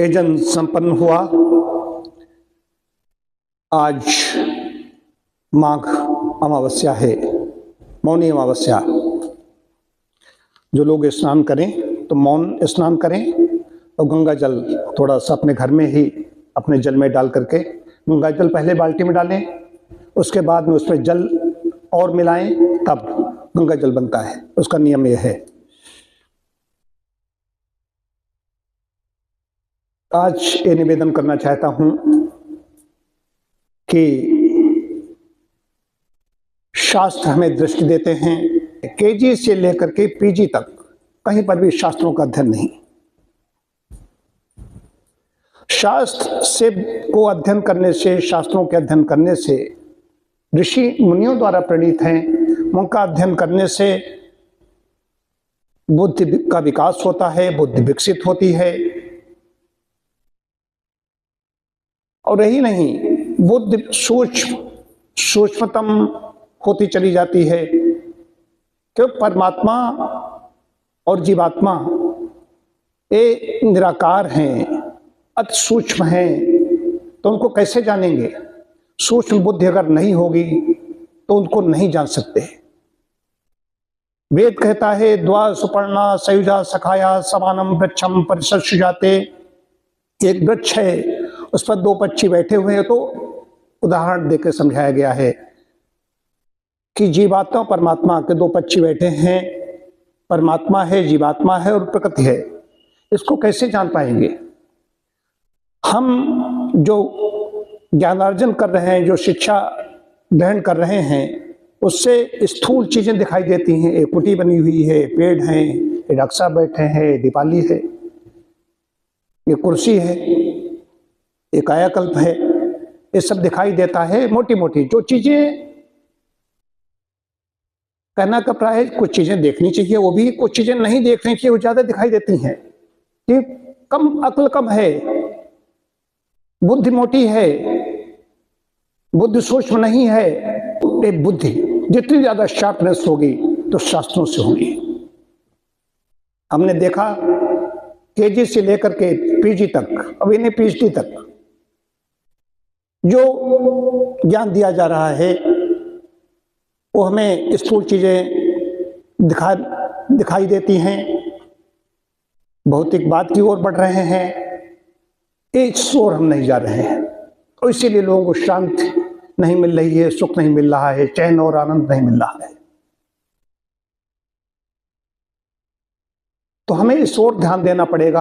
यजन संपन्न हुआ। आज माघ अमावस्या है, मौनी अमावस्या। जो लोग स्नान करें तो मौन स्नान करें और गंगा जल थोड़ा सा अपने घर में ही अपने जल में डाल करके, गंगा जल पहले बाल्टी में डालें, उसके बाद में उसमें जल और मिलाएं, तब गंगा जल बनता है। उसका नियम यह है। आज ये निवेदन करना चाहता हूं कि शास्त्र हमें दृष्टि देते हैं, केजी से लेकर के पीजी तक कहीं पर भी शास्त्रों का अध्ययन नहीं। शास्त्र से को अध्ययन करने से, शास्त्रों के अध्ययन करने से, ऋषि मुनियों द्वारा प्रणीत हैं, उनका अध्ययन करने से बुद्धि का विकास होता है, बुद्धि विकसित होती है। और यही नहीं, बुद्धि सूक्ष्मतम होती चली जाती है, क्योंकि परमात्मा और जीवात्मा ये निराकार हैं, अति सूक्ष्म हैं, तो उनको कैसे जानेंगे? सूक्ष्म बुद्धि अगर नहीं होगी तो उनको नहीं जान सकते। वेद कहता है, द्वा सुपर्णा सयुजा सखाया समानम वृक्षम परिसृजाते। एक वृक्ष है, उस पर दो पक्षी बैठे हुए हैं, तो उदाहरण देकर समझाया गया है कि जीवात्मा परमात्मा के दो पक्षी बैठे हैं, परमात्मा है, जीवात्मा है और प्रकृति है। इसको कैसे जान पाएंगे? हम जो ज्ञानार्जन कर रहे हैं, जो शिक्षा ग्रहण कर रहे हैं, उससे स्थूल चीजें दिखाई देती हैं। एक कुटी बनी हुई है, पेड़ हैं, एक डॉक्टर साहब बैठे हैं, दीपाली है, ये कुर्सी है, एक कायाकल्प है, ये सब दिखाई देता है। मोटी मोटी जो चीजें, कहना का प्राय है, कुछ चीजें देखनी चाहिए, वो भी कुछ चीजें नहीं देखनी चाहिए, वो ज्यादा दिखाई देती हैं कि कम अक्ल कम है, बुद्धि मोटी है, बुद्धि सूक्ष्म नहीं है। ये बुद्धि जितनी ज्यादा शार्पनेस होगी तो शास्त्रों से होगी। हमने देखा केजी से लेकर के पीजी तक, अब इन्हें पीएचडी तक जो ज्ञान दिया जा रहा है, वो हमें स्थूल चीजें दिखाई देती हैं, भौतिकवाद की ओर बढ़ रहे हैं। एक ओर हम नहीं जा रहे हैं, और इसीलिए लोगों को शांति नहीं मिल रही है, सुख नहीं मिल रहा है, चैन और आनंद नहीं मिल रहा है। तो हमें इस ओर ध्यान देना पड़ेगा।